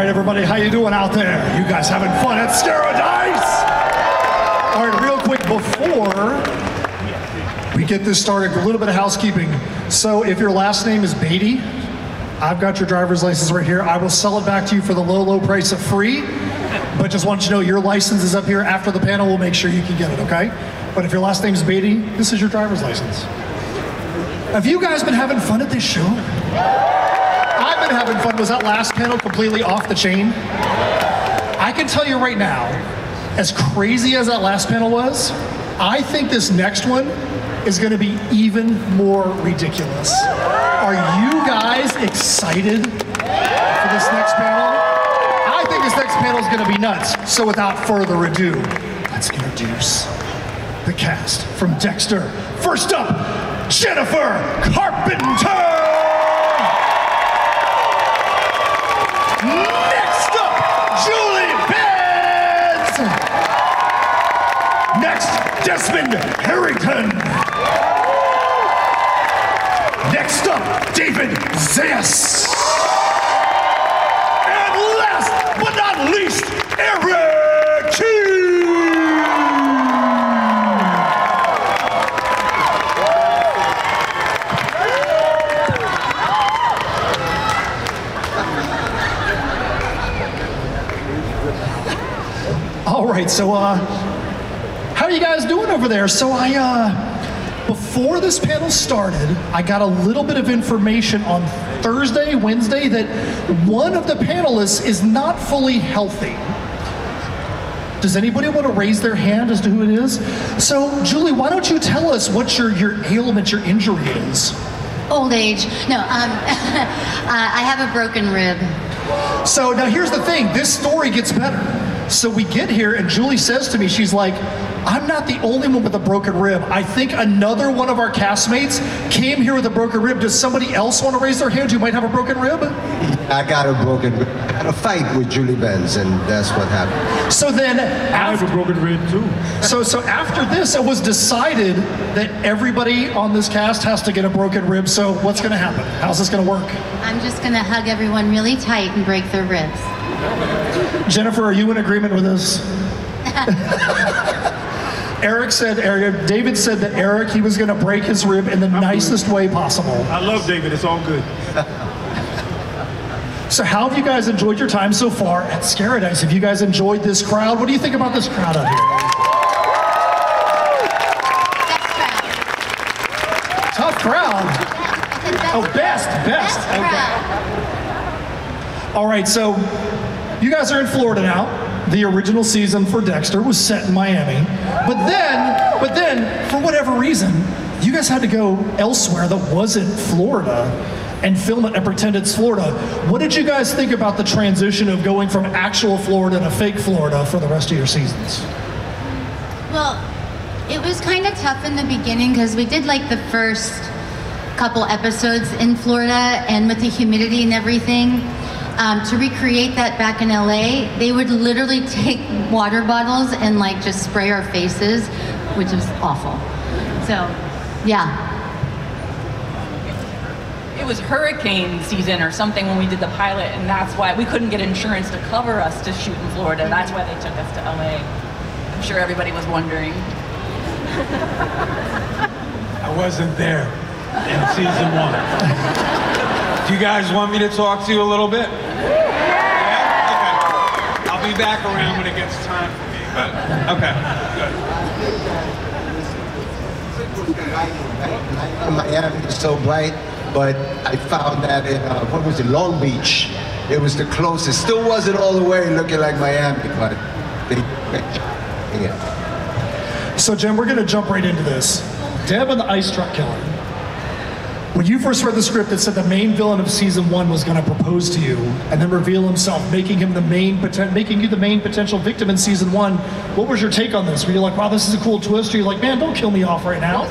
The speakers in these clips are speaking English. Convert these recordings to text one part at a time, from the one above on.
right, everybody, how you doing out there? You guys having fun at Scaradise? All right, real quick before we get this started, a little bit of housekeeping. So if your last name is Beatty, I've got your driver's license right here. I will sell it back to you for the low, low price of free. But just want you to know your license is up here. After the panel, we'll make sure you can get it, okay? But if your last name is Beatty, this is your driver's license. Have you guys been having fun at this show? I've been having fun. Was that last panel completely off the chain? I can tell you right now, as crazy as that last panel was, I think this next one is going to be even more ridiculous. Are you guys excited for this next panel? I think this next panel is going to be nuts. So without further ado, let's introduce the cast from Dexter. First up, Jennifer Carpenter. Next up, Julie Benz. Next, Desmond Harrington. Next up, David Zayas. And last but not least, Erik King. All right, so how are you guys doing over there? So before this panel started, I got a little bit of information on Thursday, Wednesday, that one of the panelists is not fully healthy. Does anybody want to raise their hand as to who it is? So, Julie, why don't you tell us what your ailment, your injury is? Old age. No, I have a broken rib. So now here's the thing, this story gets better. So we get here and Julie says to me, she's like, I'm not the only one with a broken rib. I think another one of our castmates came here with a broken rib. Does somebody else want to raise their hand who might have a broken rib? I got a broken rib. I had a fight with Julie Benz, and that's what happened. So then, I have a broken rib too. So after this, it was decided that everybody on this cast has to get a broken rib. So what's going to happen? How's this going to work? I'm just going to hug everyone really tight and break their ribs. Jennifer, are you in agreement with this? David said that Erik, he was going to break his rib in the nicest way possible. I love David, it's all good. So how have you guys enjoyed your time so far at Scaradise? Have you guys enjoyed this crowd? What do you think about this crowd out here? Tough crowd. Oh, best. Crowd. All right, so you guys are in Florida now. The original season for Dexter was set in Miami. But then, for whatever reason, you guys had to go elsewhere that wasn't Florida and film it and pretend it's Florida. What did you guys think about the transition of going from actual Florida to fake Florida for the rest of your seasons? Well, it was kind of tough in the beginning because we did like the first couple episodes in Florida, and with the humidity and everything, to recreate that back in LA, they would literally take water bottles and like just spray our faces, which was awful. So, yeah. It was hurricane season or something when we did the pilot, and that's why we couldn't get insurance to cover us to shoot in Florida. That's why they took us to LA. I'm sure everybody was wondering. I wasn't there in season 1. Do you guys want me to talk to you a little bit? Yeah? Okay. I'll be back around when it gets time for me, but okay, good. Miami is so bright, but I found that in, what was it, Long Beach. It was the closest. Still wasn't all the way looking like Miami, but yeah. So Jen, we're gonna jump right into this. Deb and the Ice Truck Killer. When you first read the script, it said the main villain of season 1 was going to propose to you and then reveal himself, making you the main potential victim in season 1. What was your take on this? Were you like, wow, this is a cool twist? Or you're like, man, don't kill me off right now?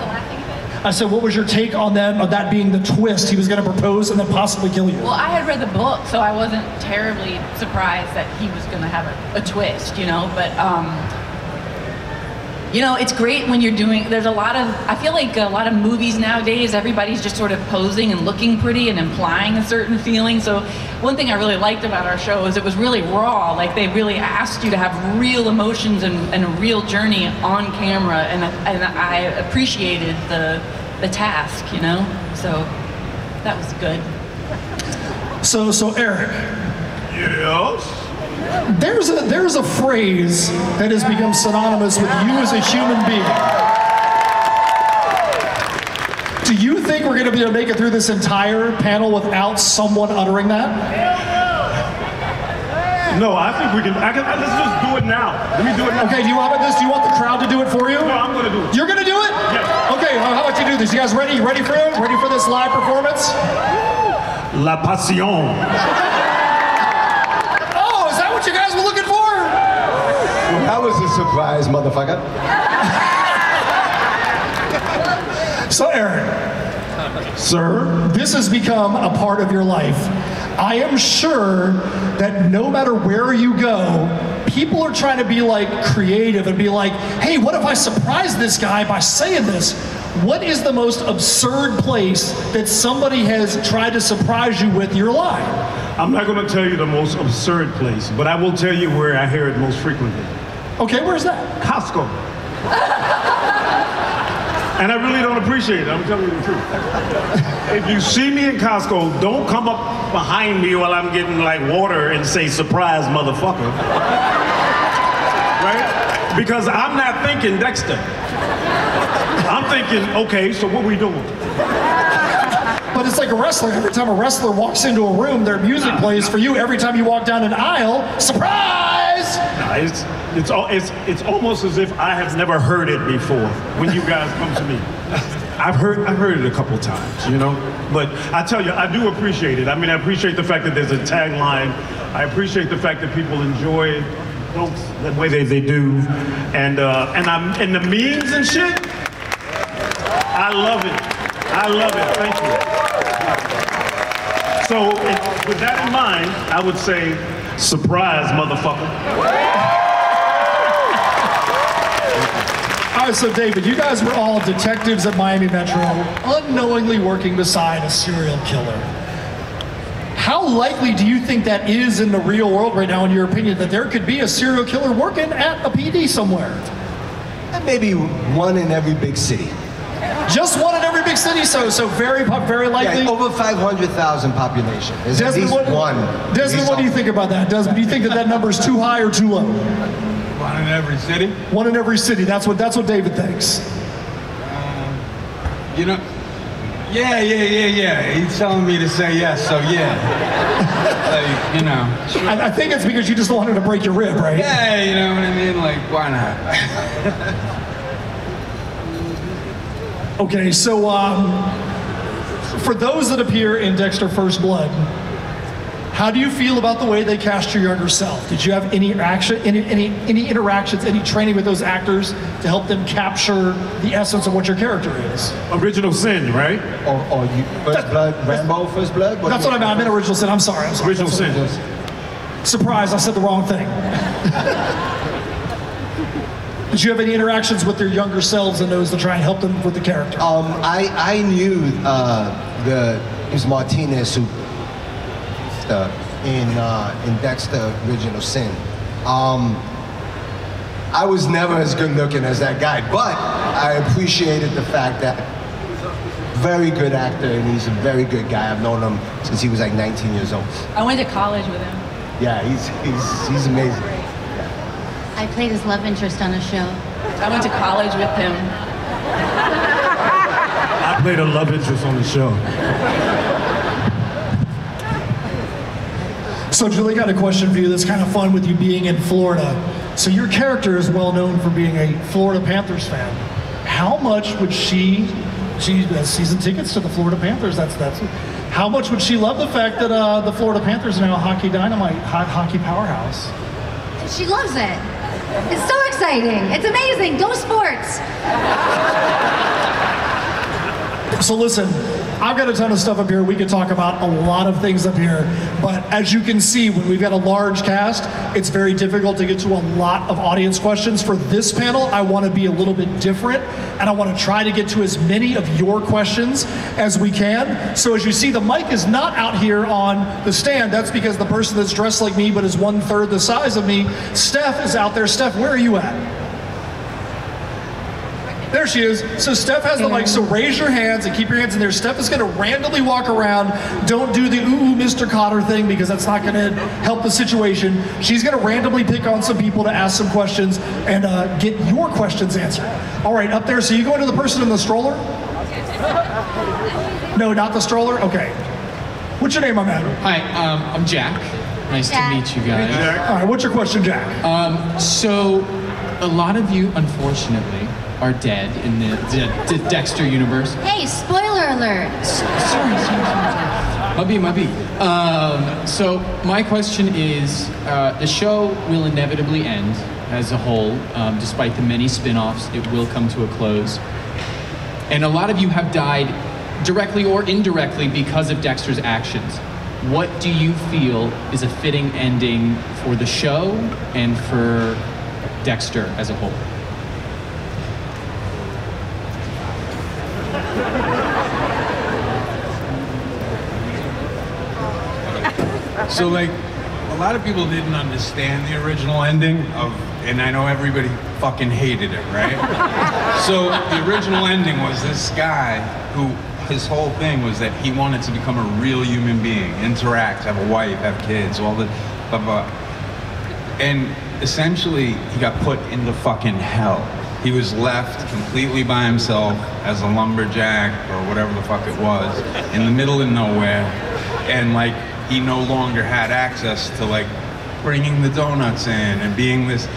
I said, what was your take on that being the twist? He was going to propose and then possibly kill you. Well, I had read the book, so I wasn't terribly surprised that he was going to have a twist, you know, but You know, it's great when you're doing, there's a lot of, I feel like a lot of movies nowadays, everybody's just sort of posing and looking pretty and implying a certain feeling. So one thing I really liked about our show is it was really raw. Like they really asked you to have real emotions and a real journey on camera. And I appreciated the task, you know? So that was good. So Erik. Yes? There's a phrase that has become synonymous with you as a human being. Do you think we're going to be able to make it through this entire panel without someone uttering that? No, I think we can. Let's just do it now. Let me do it now. Okay, do you want this? Do you want the crowd to do it for you? No, I'm going to do it. You're going to do it? Yes. Okay, how about you do this? You guys ready? You ready for it? Ready for this live performance? La Passion. Oh, is that what you guys were looking for? That was a surprise, motherfucker. So, Erik. Sir? This has become a part of your life. I am sure that no matter where you go, people are trying to be like creative and be like, hey, what if I surprise this guy by saying this? What is the most absurd place that somebody has tried to surprise you with your line? I'm not going to tell you the most absurd place, but I will tell you where I hear it most frequently. Okay, where's that? Costco. And I really don't appreciate it, I'm telling you the truth. If you see me in Costco, don't come up behind me while I'm getting like water and say, surprise, motherfucker. Right? Because I'm not thinking Dexter. I'm thinking, okay, so what we doing? But it's like a wrestler. Every time a wrestler walks into a room, their music plays for you. Every time you walk down an aisle, surprise! No, it's almost as if I have never heard it before when you guys come to me. I've heard it a couple times, you know? But I tell you, I do appreciate it. I mean, I appreciate the fact that there's a tagline. I appreciate the fact that people enjoy jokes the way they do. And the memes and shit, I love it. I love it. Thank you. So with that in mind, I would say, surprise, motherfucker. All right, so David, you guys were all detectives at Miami Metro, unknowingly working beside a serial killer. How likely do you think that is in the real world right now, in your opinion, that there could be a serial killer working at a PD somewhere? Maybe one in every big city. Just one in every big city, so very likely. Yeah, over 500,000 population. There's at least one. Desmond, what do you think about that? Desmond, do you think that number is too high or too low? One in every city? One in every city. That's what David thinks. You know, yeah. He's telling me to say yes, so yeah. Like, you know. Sure. I think it's because you just wanted to break your rib, right? Yeah, you know what I mean? Like, why not? Okay, so for those that appear in Dexter First Blood, how do you feel about the way they cast your younger self? Did you have any interactions, any training with those actors to help them capture the essence of what your character is? Original Sin, right? Or you First Blood, Rambo First Blood? That's what I meant. I meant Original Sin. I'm sorry. Original Sin. Surprise, I said the wrong thing. Did you have any interactions with their younger selves and those to try and help them with the character? I knew it was Martinez who in Dexter Original Sin. I was never as good looking as that guy, but I appreciated the fact that very good actor and he's a very good guy. I've known him since he was like 19 years old. I went to college with him. Yeah, he's amazing. I played his love interest on a show. I went to college with him. I played a love interest on the show. So Julie, got a question for you that's kind of fun with you being in Florida. So your character is well known for being a Florida Panthers fan. How much would she has season tickets to the Florida Panthers. That's how much would she love the fact that the Florida Panthers are now a hockey dynamite, hockey powerhouse? She loves it. It's so exciting. It's amazing. Go sports. So listen, I've got a ton of stuff up here. We could talk about a lot of things up here, but as you can see, when we've got a large cast, it's very difficult to get to a lot of audience questions. For this panel, I want to be a little bit different, and I want to try to get to as many of your questions as we can. So as you see, the mic is not out here on the stand. That's because the person that's dressed like me but is 1/3 the size of me, Steph, is out there. Steph, where are you at? There she is. So Steph has the mic, so raise your hands and keep your hands in there. Steph is gonna randomly walk around. Don't do the ooh, Mr. Cotter thing, because that's not gonna help the situation. She's gonna randomly pick on some people to ask some questions and get your questions answered. All right, up there, so you going to the person in the stroller? No, not the stroller? Okay. What's your name, my man? Hi, I'm Jack. Nice Jack. to meet you guys. All right, what's your question, Jack? So, a lot of you, unfortunately, are dead in the Dexter universe. Hey, spoiler alert. Sorry. Might be. So, my question is, the show will inevitably end as a whole. Despite the many spin-offs, it will come to a close. And a lot of you have died directly or indirectly because of Dexter's actions. What do you feel is a fitting ending for the show and for Dexter as a whole? So like, a lot of people didn't understand the original ending of, and I know everybody fucking hated it, right? So the original ending was this guy who, his whole thing was that he wanted to become a real human being, interact, have a wife, have kids, all the blah, blah. And essentially, he got put into fucking hell. He was left completely by himself as a lumberjack, or whatever the fuck it was, in the middle of nowhere. And like, he no longer had access to like bringing the donuts in and being this,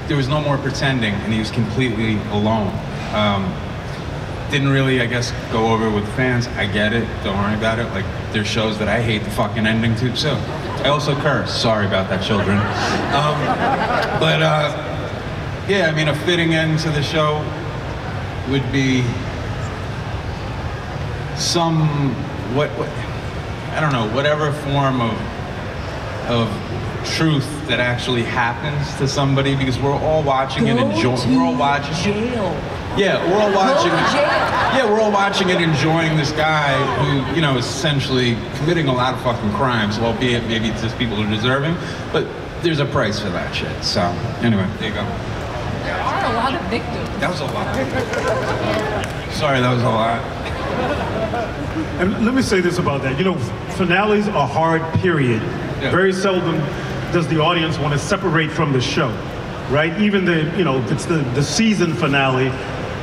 there was no more pretending, and he was completely alone. Didn't really, I guess, go over with fans. I get it, don't worry about it. Like, there's shows that I hate the fucking ending to, so. I also curse, sorry about that, children. Yeah, I mean, a fitting end to the show would be I don't know, whatever form of truth that actually happens to somebody, because we're all watching and enjoying. We're all watching jail. Yeah, we're all watching it. Yeah, we're all watching it, enjoying this guy who, you know, is essentially committing a lot of fucking crimes, albeit maybe it's just people who are deserving, but there's a price for that shit. So, anyway, there you go. There are a lot of victims. That was a lot. Sorry, that was a lot. And let me say this about that. You know, finales are hard, period. Yeah. Very seldom does the audience want to separate from the show, right? Even if it's the season finale,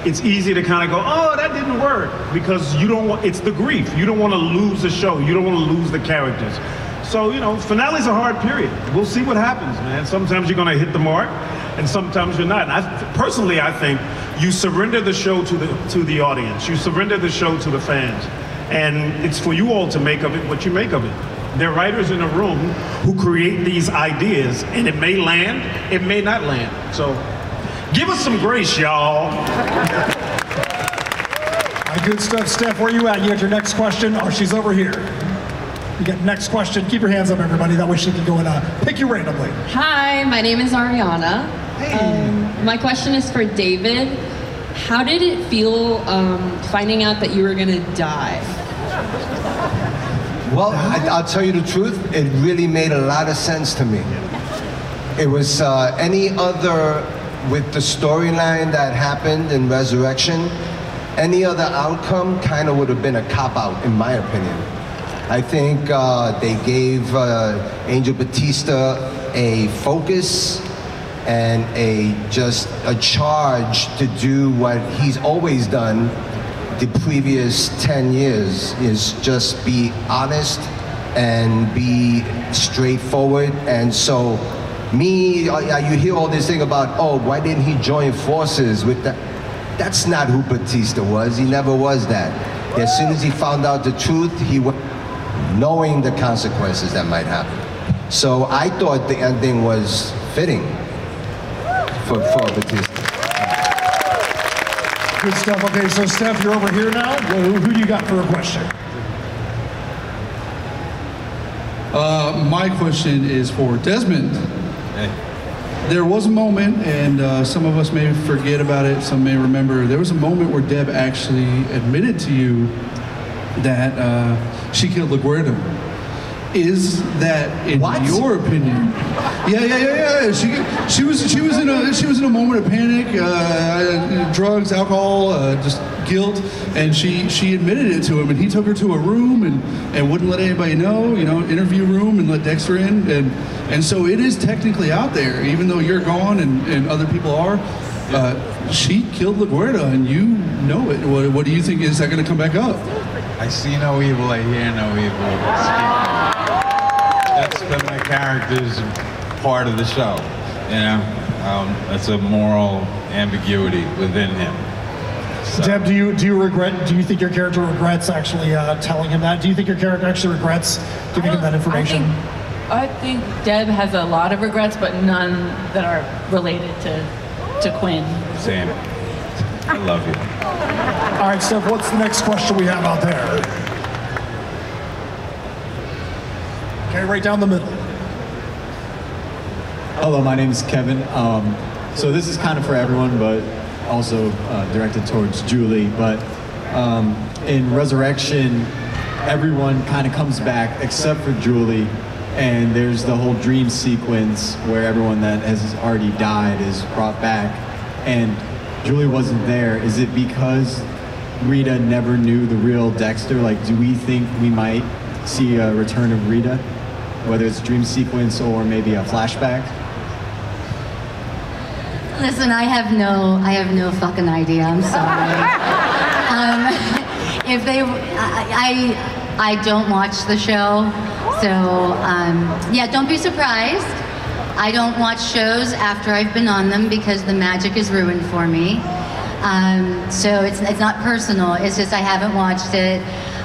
it's easy to kind of go, oh, that didn't work, because you don't want, it's the grief. You don't want to lose the show. You don't want to lose the characters. So, finales are hard, period. We'll see what happens, man. Sometimes you're going to hit the mark, and sometimes you're not. And personally, I think you surrender the show to the audience. You surrender the show to the fans. And it's for you all to make of it what you make of it. There are writers in a room who create these ideas, and it may land, it may not land. So give us some grace, y'all. Good stuff, Steph. Where are you at? You got your next question? Oh, she's over here. You got next question. Keep your hands up, everybody. That way she can go and pick you randomly. Hi, my name is Ariana. Hey. My question is for David. How did it feel finding out that you were gonna die? Well, I'll tell you the truth, it really made a lot of sense to me. It was any other, with the storyline that happened in Resurrection, any other outcome kind of would have been a cop-out, in my opinion. I think they gave Angel Batista a focus and just a charge to do what he's always done the previous 10 years, is just be honest and be straightforward. And so you hear all this thing about, oh, why didn't he join forces with that? That's not who Batista was. He never was that. As soon as he found out the truth, he went knowing the consequences that might happen. So I thought the ending was fitting for Batista. Good stuff. Okay, so Steph, you're over here now. Who do you got for a question? My question is for Desmond. Hey. There was a moment, and some of us may forget about it, some may remember, there was a moment where Deb actually admitted to you that she killed LaGuardia. Is that, in your opinion? Yeah. She was in a moment of panic, drugs, alcohol, just guilt, and she admitted it to him, and he took her to a room and wouldn't let anybody know, interview room, and let Dexter in, and so it is technically out there, even though you're gone and other people are. She killed LaGuardia, and you know it. What do you think? Is that going to come back up? I see no evil, I hear no evil. That's been my character's part of the show, that's a moral ambiguity within him. So. Deb, do you think your character regrets actually telling him that? Do you think your character actually regrets giving him that information? I think Deb has a lot of regrets, but none that are related to Quinn. Same. I love you. All right, Steph, what's the next question we have out there? Okay, right down the middle. Hello, my name is Kevin. So this is kind of for everyone, but also directed towards Julie. But in Resurrection, everyone kind of comes back except for Julie. And there's the whole dream sequence where everyone that has already died is brought back. And Julie wasn't there. Is it because Rita never knew the real Dexter? Like, do we think we might see a return of Rita? Whether it's a dream sequence or maybe a flashback? Listen, I have no fucking idea. I'm sorry. If they, I don't watch the show, so yeah, don't be surprised. I don't watch shows after I've been on them because the magic is ruined for me. So it's not personal. It's just I haven't watched it,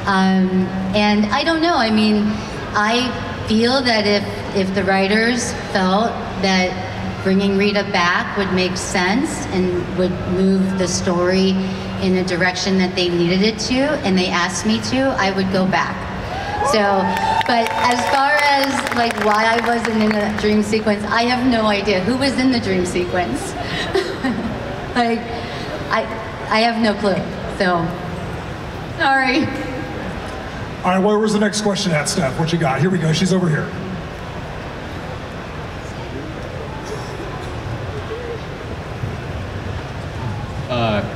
and I don't know. I mean, I feel that if the writers felt that bringing Rita back would make sense and would move the story in a direction that they needed it to, and they asked me to, I would go back. So, but as far as like why I wasn't in a dream sequence, I have no idea who was in the dream sequence. Like, I have no clue. So, sorry. All right, where was the next question at, Steph? What you got? Here we go. She's over here.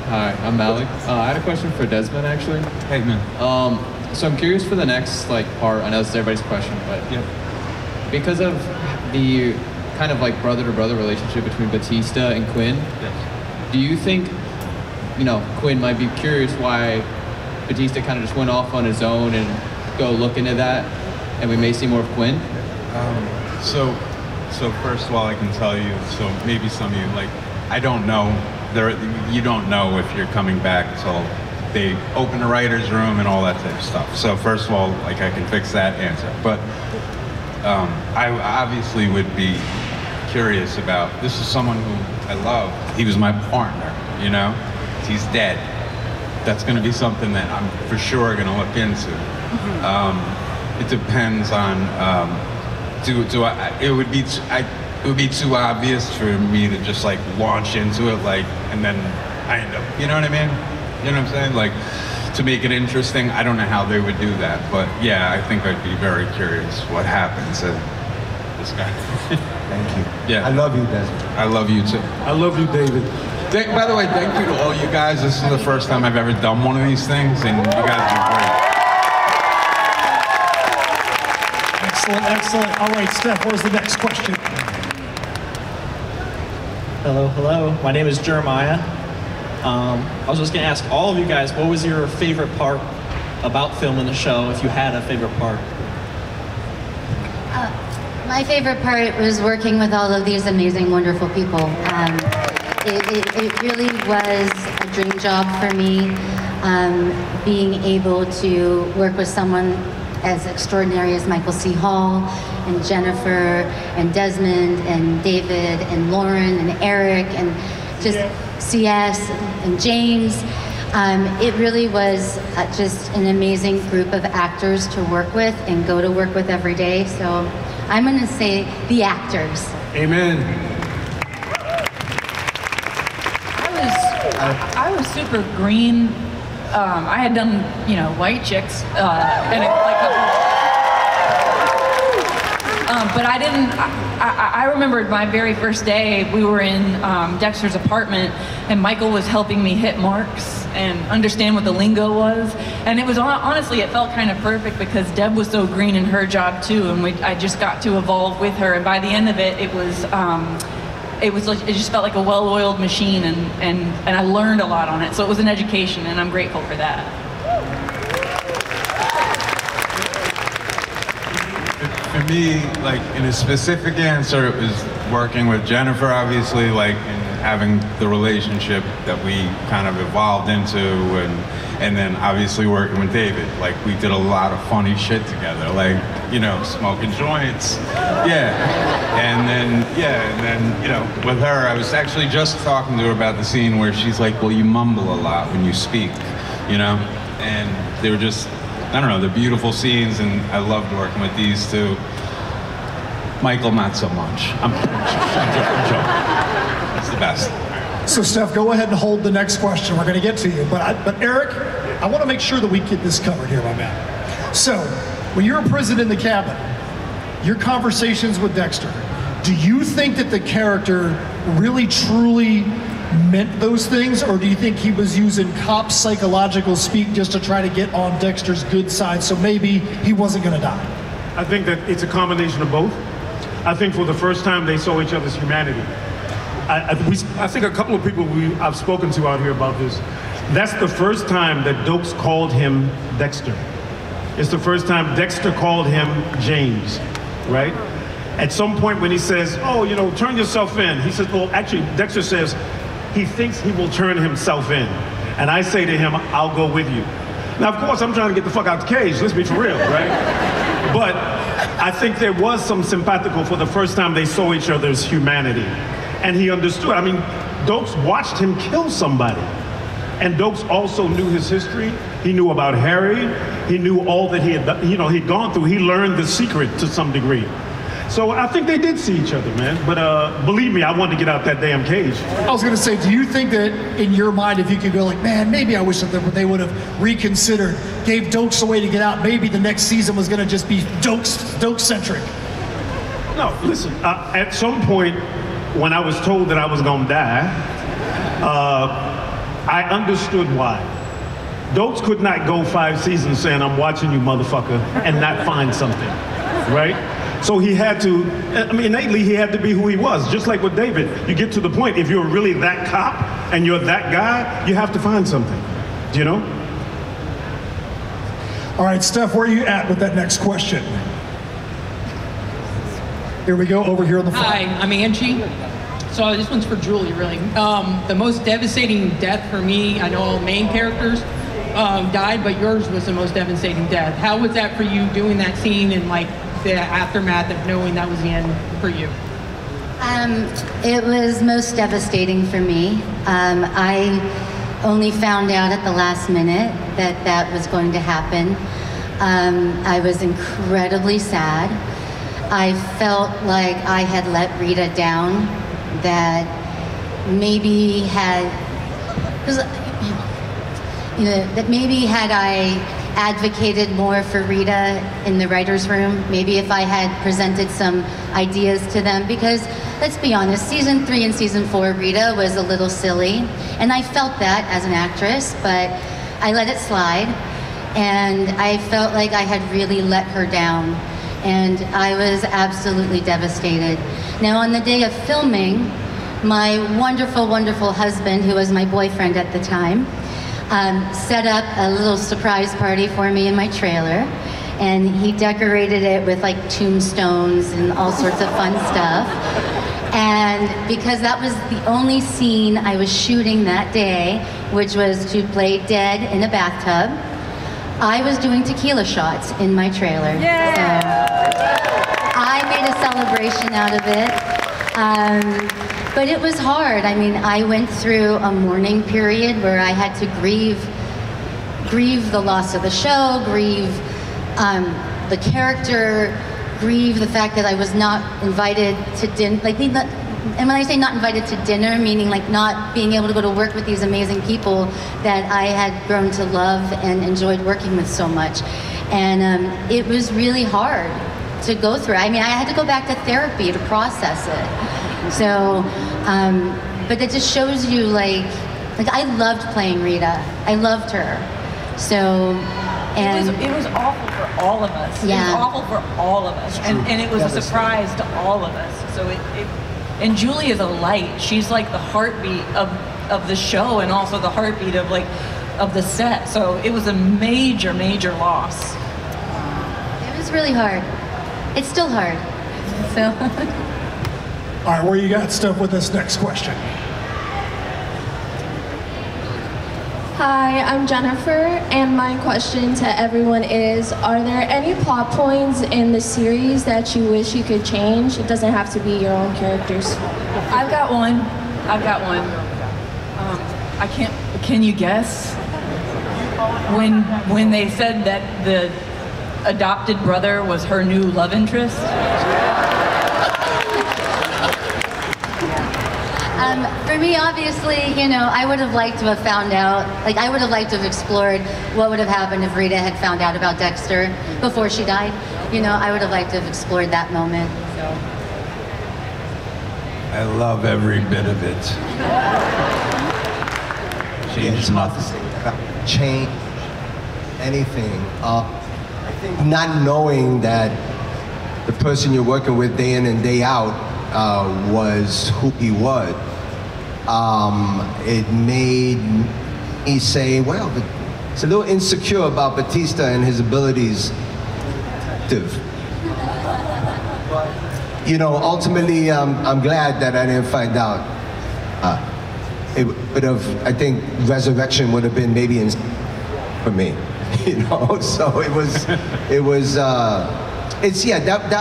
Hi, I'm Malik. I had a question for Desmond, actually. Hey, man. So I'm curious for the next part. I know this is everybody's question, but because of the kind of like brother-to-brother relationship between Batista and Quinn, do you think, Quinn might be curious why Batista kind of just went off on his own and go look into that, and we may see more of Quinn? So first of all, I can tell you, so maybe some of you, I don't know. You don't know if you're coming back until they open the writer's room and all that type of stuff. So first of all, I can fix that answer. But I obviously would be curious about, this is someone who I love. He was my partner, He's dead. That's going to be something that I'm for sure going to look into. It depends on, it would be too obvious for me to just launch into it and then I end up, you know what I mean? You know what I'm saying? To make it interesting, I don't know how they would do that, but yeah, I think I'd be very curious what happens to this guy. Thank you. Yeah. I love you, Desmond. I love you too. I love you, David. By the way, thank you to all you guys. This is the first time I've ever done one of these things, and you guys are great. Excellent. All right, Steph, where's the next question? Hello. My name is Jeremiah. I was just going to ask all of you guys, what was your favorite part about filming the show, if you had a favorite part? My favorite part was working with all of these amazing, wonderful people. It really was a dream job for me, being able to work with someone as extraordinary as Michael C. Hall, and Jennifer, and Desmond, and David, and Lauren, and Erik, and just Zayas and James. It really was just an amazing group of actors to work with and go to work with every day. So I'm going to say the actors. Amen. I was super green. I had done, White Chicks, and but I didn't. I remembered my very first day. We were in Dexter's apartment, and Michael was helping me hit marks and understand what the lingo was. And it was honestly, it felt kind of perfect because Deb was so green in her job too, and I just got to evolve with her. And by the end of it, it was like, it just felt like a well-oiled machine, and I learned a lot on it. So it was an education, and I'm grateful for that. For me, like in a specific answer, it was working with Jennifer, obviously, like and having the relationship that we kind of evolved into, and then obviously working with David. Like we did a lot of funny shit together, like smoking joints, and then with her, I was actually just talking to her about the scene where she's like, well, you mumble a lot when you speak, and they were just, I don't know, they're beautiful scenes, and I loved working with these two. Michael, not so much. I'm joking. It's the best. So Steph, go ahead and hold the next question. We're going to get to you. But Erik, I want to make sure that we get this covered here, my man. So, when you're a prison in the cabin, your conversations with Dexter, do you think that the character really truly meant those things, or do you think he was using cop psychological speak just to try to get on Dexter's good side so maybe he wasn't going to die? I think that it's a combination of both. I think for the first time they saw each other's humanity. I think a couple of people I've spoken to out here about this, that's the first time that Dokes called him Dexter. It's the first time Dexter called him James, right? At some point when he says, oh, turn yourself in, he says, well, actually, Dexter says, he thinks he will turn himself in. And I say to him, I'll go with you. Now, of course, I'm trying to get the fuck out the cage, let's be for real, right? But I think there was some simpatical for the first time they saw each other's humanity. And he understood. I mean, Dokes watched him kill somebody. And Dokes also knew his history. He knew about Harry. He knew all that he had, he'd gone through. He learned the secret to some degree. So I think they did see each other, man. But believe me, I wanted to get out that damn cage. I was going to say, do you think that in your mind, if you could go like, man, maybe I wish that they would have reconsidered, gave Dokes a way to get out, maybe the next season was going to just be Dokes-centric? No, listen, at some point, when I was told that I was going to die, I understood why. Dokes could not go 5 seasons saying, I'm watching you, motherfucker, and not find something, right? So he had to, innately he had to be who he was. Just like with David, you get to the point, if you're really that cop and you're that guy, you have to find something, All right, Steph, where are you at with that next question? Here we go, over here on the front. Hi, I'm Angie. So this one's for Julie, really. The most devastating death for me, I know all main characters died, but yours was the most devastating death. How was that for you, doing that scene and like the aftermath of knowing that was the end for you? It was most devastating for me. I only found out at the last minute that that was going to happen. I was incredibly sad. I felt like I had let Rita down, that maybe had I advocated more for Rita in the writer's room, maybe if I had presented some ideas to them, because let's be honest, season 3 and season 4, Rita was a little silly, and I felt that as an actress, but I let it slide, and I felt like I had really let her down, and I was absolutely devastated. Now, on the day of filming, my wonderful, wonderful husband, who was my boyfriend at the time, set up a little surprise party for me in my trailer, and he decorated it with like tombstones and all sorts of fun stuff. And because that was the only scene I was shooting that day, which was to play dead in a bathtub, I was doing tequila shots in my trailer. Yeah. So I made a celebration out of it. But it was hard. I mean, I went through a mourning period where I had to grieve the loss of the show, grieve the character, grieve the fact that I was not invited to dinner. And when I say not invited to dinner, meaning like not being able to go to work with these amazing people that I had grown to love and enjoyed working with so much. And it was really hard to go through. I mean, I had to go back to therapy to process it. So, but it just shows you like I loved playing Rita. I loved her. So, and it was awful for all of us. Yeah. It was awful for all of us, and it was a surprise to all of us. So and Julie is a light. She's like the heartbeat of the show, and also the heartbeat of the set. So it was a major loss. It was really hard. It's still hard. So. All right, where you got stuff with this next question? Hi, I'm Jennifer, and my question to everyone is, are there any plot points in the series that you wish you could change? It doesn't have to be your own characters. I've got one. Can you guess? When they said that the adopted brother was her new love interest? For me, obviously, I would have liked to have found out, I would have liked to have explored what would have happened if Rita had found out about Dexter before she died. I would have liked to have explored that moment, so. I love every bit of it. Change nothing. Change anything. I think not knowing that the person you're working with day in and day out was who he was. It made me say, well, it's a little insecure about Batista and his abilities. Ultimately, I'm glad that I didn't find out. It would have, I think, Resurrection would have been maybe for me, So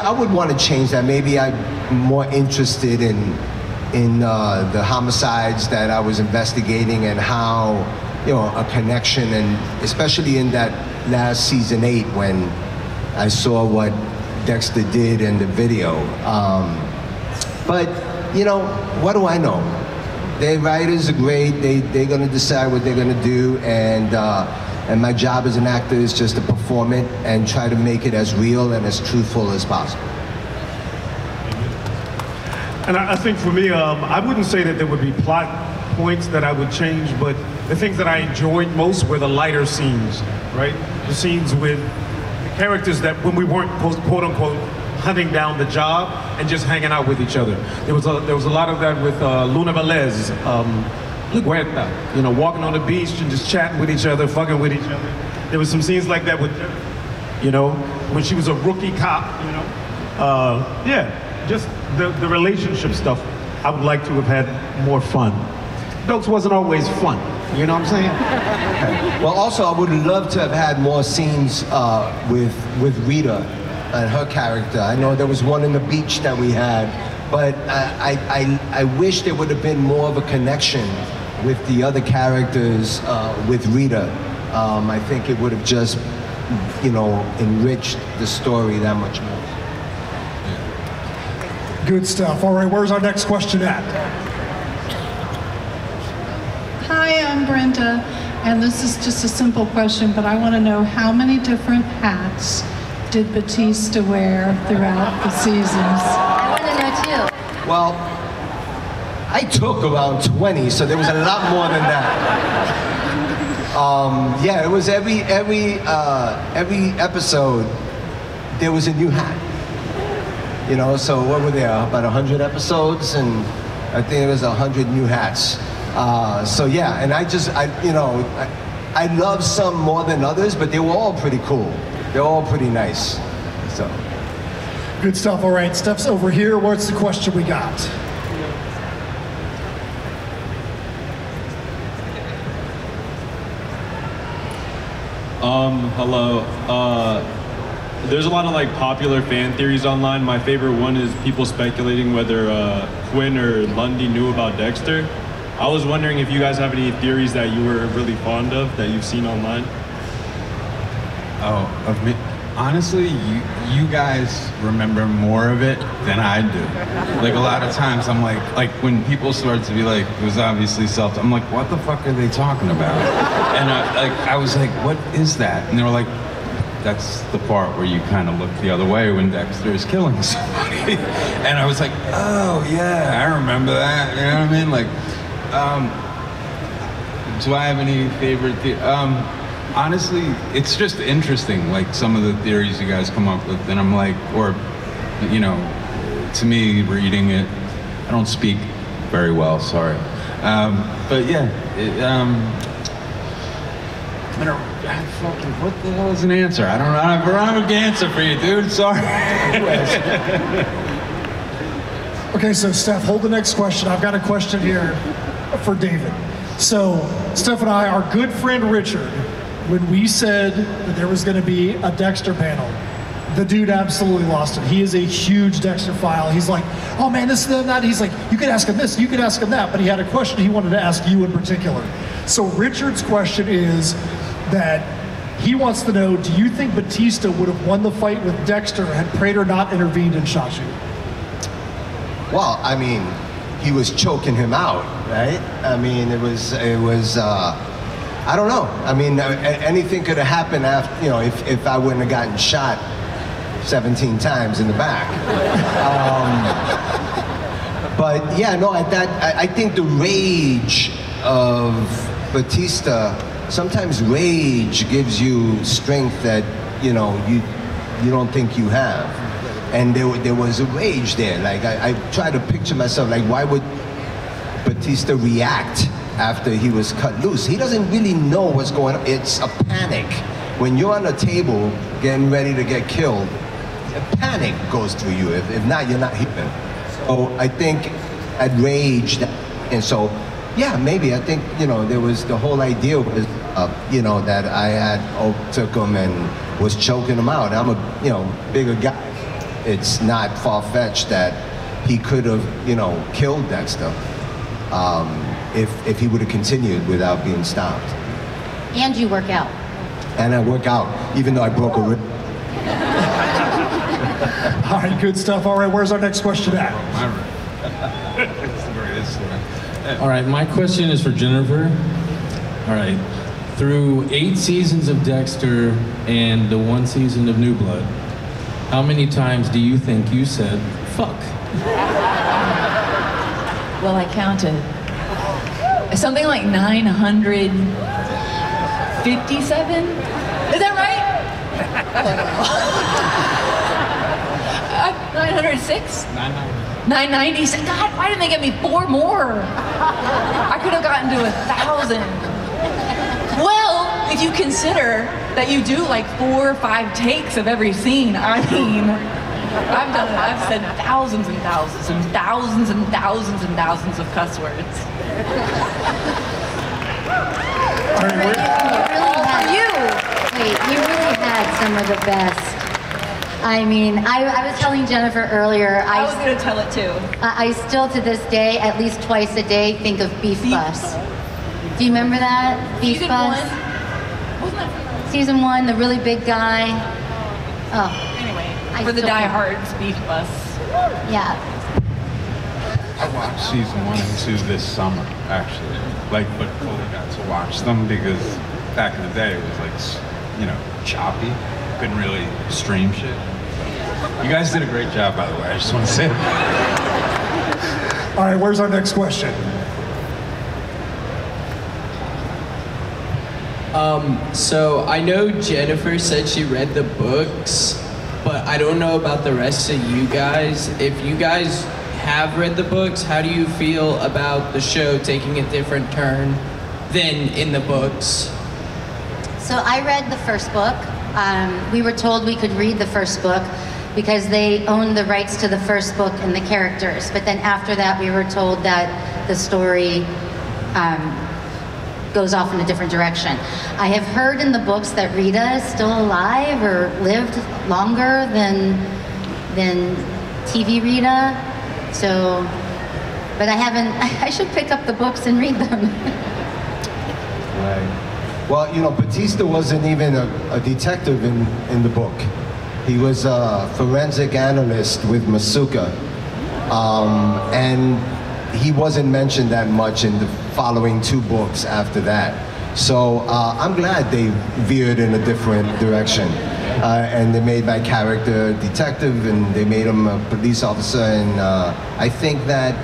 I would want to change that. Maybe I'm more interested in the homicides that I was investigating and how, a connection, and especially in that last season 8 when I saw what Dexter did in the video. But, what do I know? Their writers are great. They're going to decide what they're going to do, and my job as an actor is just to perform it and try to make it as real and as truthful as possible. And I think for me, I wouldn't say that there would be plot points that I would change, but the things that I enjoyed most were the lighter scenes, right? The scenes with the characters that when we weren't quote unquote hunting down the job and just hanging out with each other. There was a lot of that with Luna Velez, La Guerta, walking on the beach and just chatting with each other, fucking with each other. There was some scenes like that with, when she was a rookie cop, just the relationship stuff. I would like to have had more fun. Dokes wasn't always fun, you know what I'm saying? Well, also, I would love to have had more scenes with Rita and her character. I know there was one in the beach that we had, but I wish there would have been more of a connection with the other characters with Rita. I think it would have just, enriched the story that much more. Good stuff. All right, where's our next question at? Hi, I'm Brenda, and this is just a simple question, but I want to know how many different hats did Batista wear throughout the seasons? I want to know too. Well, I took around 20, so there was a lot more than that. It was every episode there was a new hat. So what were there? About 100 episodes, and I think it was 100 new hats. And I love some more than others, but they were all pretty cool. They're all pretty nice. So. Good stuff. All right, Steph's over here. What's the question we got? Hello. There's a lot of like popular fan theories online. My favorite one is people speculating whether Quinn or Lundy knew about Dexter. I was wondering if you guys have any theories that you were really fond of that you've seen online. Oh, of me? Honestly, you guys remember more of it than I do. Like a lot of times I'm like when people start to be like, it was obviously I'm like, what the fuck are they talking about? And I was like, what is that? And they were like, that's the part where you kind of look the other way when Dexter is killing somebody. And I was like, oh yeah, I remember that. You know what I mean? Like, do I have any favorite honestly, it's just interesting, like some of the theories you guys come up with, and I'm like, or, you know, to me, reading it, I don't speak very well, sorry. But yeah, what the hell is an answer? I don't have an answer for you, dude, sorry. Okay, so Steph, hold the next question. I've got a question here for David. So, Steph and I, our good friend Richard, when we said that there was going to be a Dexter panel, the dude absolutely lost it. He is a huge Dexter file. He's like, oh man, this and that. He's like, you could ask him this, you could ask him that, but he had a question he wanted to ask you in particular. So Richard's question is that he wants to know, do you think Batista would have won the fight with Dexter had Prater not intervened and shot you? Well, I mean, he was choking him out, right? I mean, it was I don't know. I mean, anything could have happened after, you know, if I wouldn't have gotten shot 17 times in the back. But yeah, no, I think the rage of Batista, sometimes rage gives you strength that, you know, you don't think you have. And there was a rage there. Like, I try to picture myself, like, why would Batista react after he was cut loose? He doesn't really know what's going on. It's a panic. When you're on a table getting ready to get killed, a panic goes through you. If not, you're not human. So I think that rage, and so, yeah, maybe. I think, you know, there was the whole idea was, you know, that I took him and was choking him out. I'm a, you know, bigger guy. It's not far-fetched that he could have, you know, killed Dexter. If he would have continued without being stopped. And you work out. And I work out, even though I broke a rib. All right, good stuff. All right, where's our next question at? All right, my question is for Jennifer. All right, through 8 seasons of Dexter and the 1 season of New Blood, how many times do you think you said, fuck? Well, I counted. Something like 957? Is that right? 906? 996? God, why didn't they get me 4 more? I could have gotten to 1,000. Well, if you consider that you do like 4 or 5 takes of every scene, I mean, I've done it. I've said thousands and thousands and thousands and thousands and thousands of cuss words. You really had some of the best. I mean, I was telling Jennifer earlier. I was going to tell it too. I still, to this day, at least twice a day, think of Beef Bus. Do you remember that? Beef Bus? Wasn't that Season 1, the really big guy. Oh. Anyway, for the diehards, Beef Bus. Yeah. I watched season 1 and 2 this summer, actually. Like, but fully got to watch them because back in the day it was like, you know, choppy. Couldn't really stream shit. You guys did a great job, by the way. I just want to say that. All right, where's our next question? So I know Jennifer said she read the books, but I don't know about the rest of you guys. If you guys have read the books, how do you feel about the show taking a different turn than in the books? So I read the first book. We were told we could read the first book because they owned the rights to the first book and the characters. But then after that, we were told that the story goes off in a different direction. I have heard in the books that Rita is still alive or lived longer than TV Rita. So, but I haven't. I should pick up the books and read them. Right. Well, you know, Batista wasn't even a detective in the book. He was a forensic analyst with Masuka. And he wasn't mentioned that much in the following 2 books after that. So I'm glad they veered in a different direction. And they made my character a detective, and they made him a police officer. And I think that,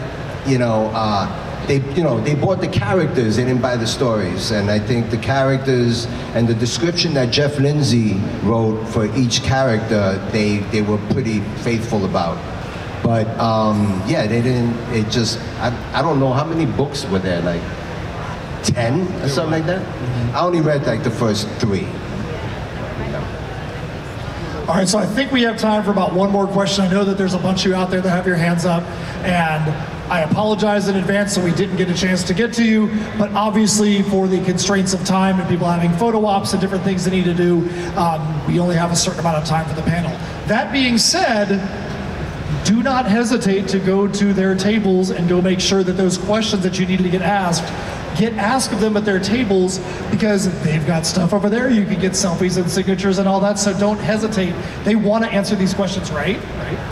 they bought the characters, they didn't buy the stories. And I think the characters and the description that Jeff Lindsay wrote for each character, they were pretty faithful about. But yeah, they didn't, I don't know how many books were there, like 10 or something like that? I only read like the first 3. All right, so I think we have time for about one more question. I know that there's a bunch of you out there that have your hands up, and I apologize in advance that we didn't get a chance to get to you, but obviously for the constraints of time and people having photo ops and different things they need to do, we only have a certain amount of time for the panel. That being said, do not hesitate to go to their tables and go make sure that those questions that you need to get asked of them at their tables, because they've got stuff over there. You can get selfies and signatures and all that, so don't hesitate. They want to answer these questions, right?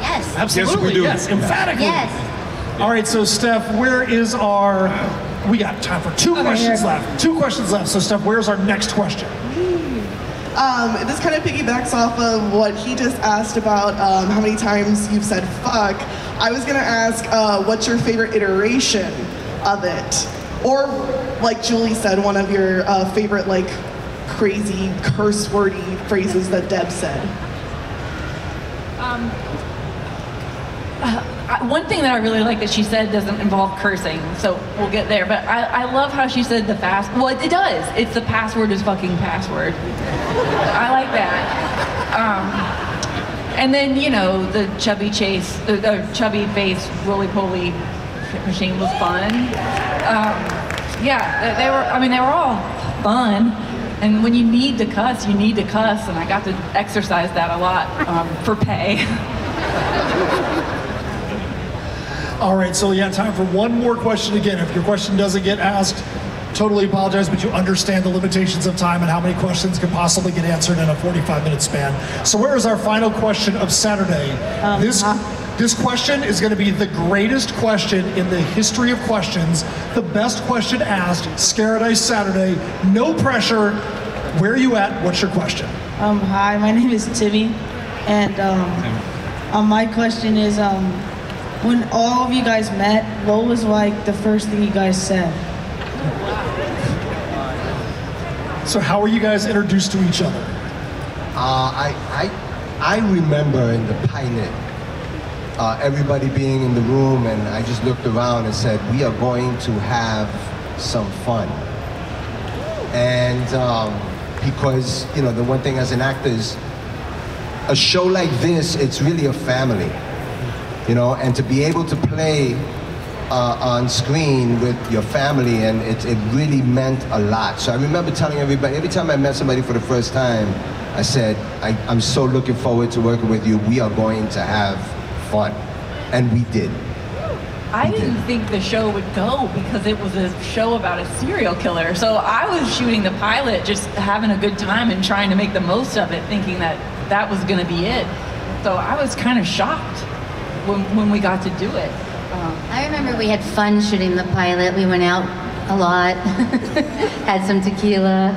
Yes. Absolutely, yes, we do. Yes, emphatically. Yes. All right, so Steph, where is our, we got time for 2 questions left. 2 questions left, so Steph, where's our next question? This kind of piggybacks off of what he just asked about how many times you've said fuck. I was gonna ask, what's your favorite iteration of it? Or, like Julie said, one of your favorite, like, crazy, curse-wordy phrases that Deb said. One thing that I really like that she said doesn't involve cursing, so we'll get there. But I love how she said well, it does. It's the password is fucking password. I like that. And then, the chubby chase, the chubby face, roly-poly machine was fun. Yeah, they were all fun. And when you need to cuss, you need to cuss. And I got to exercise that a lot for pay. All right, so yeah, time for one more question again. If your question doesn't get asked, totally apologize, but you understand the limitations of time and how many questions can possibly get answered in a 45-minute span. So where is our final question of Saturday? This question is going to be the greatest question in the history of questions, the best question asked, Scaradise Saturday, no pressure. Where are you at? What's your question? Hi, my name is Timmy, and my question is, when all of you guys met, what was like the first thing you guys said? So how were you guys introduced to each other? I remember in the pilot, everybody being in the room, and I just looked around and said, we are going to have some fun. And because, the one thing as an actor is, a show like this, it's really a family. And to be able to play on screen with your family, and it really meant a lot. So I remember telling everybody, every time I met somebody for the first time, I said, I'm so looking forward to working with you. We are going to have fun. And we did. I didn't think the show would go because it was a show about a serial killer. So I was shooting the pilot, just having a good time and trying to make the most of it, thinking that that was going to be it. So I was kind of shocked when we got to do it. I remember we had fun shooting the pilot. We went out a lot, had some tequila.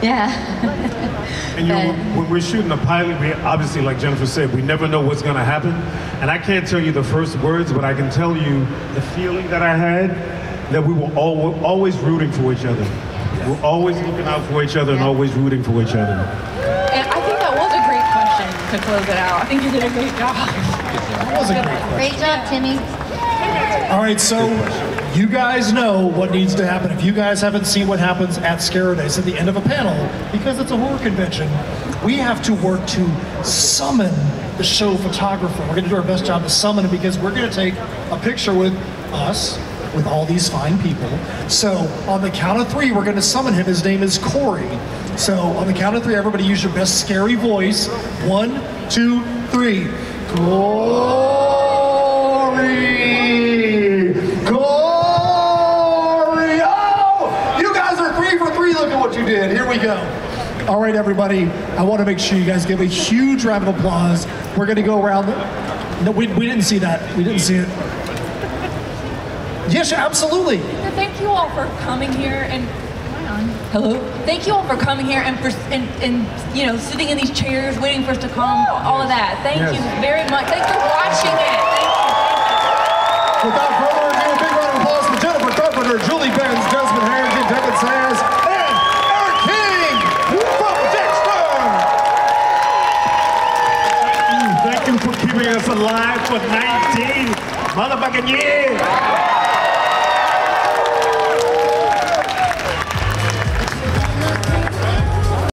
Yeah. And when we're shooting a pilot, we obviously, like Jennifer said, we never know what's going to happen. And I can't tell you the first words, but I can tell you the feeling that I had, that we were always rooting for each other. We're always looking out for each other and always rooting for each other. And I think that was a great question to close it out. I think you did a great job. That was a great question. Great job, Timmy. All right, so you guys know what needs to happen. If you guys haven't seen what happens at Scaradise at the end of a panel, because it's a horror convention, we have to work to summon the show photographer. We're going to do our best job to summon him, because we're going to take a picture with us, with all these fine people. So on the count of 3, we're going to summon him. His name is Corey. So on the count of 3, everybody use your best scary voice. 1, 2, 3. Corey! Corey! Oh! You guys are 3 for 3. Look at what you did. Here we go. All right, everybody. I want to make sure you guys give a huge round of applause. We're going to go around. No, we didn't see that. We didn't see it. Yes, absolutely. Thank you all for coming here and. Hello. Thank you all for coming here and for you know, sitting in these chairs waiting for us to come. All of that. Thank you very much. Thanks for watching it. Thank you. Without further ado, a big round of applause for Jennifer Carpenter, Julie Benz, Desmond Harrington, Zayas, and Erik King from Dexter. Thank you for keeping us alive for 19 motherfucking years.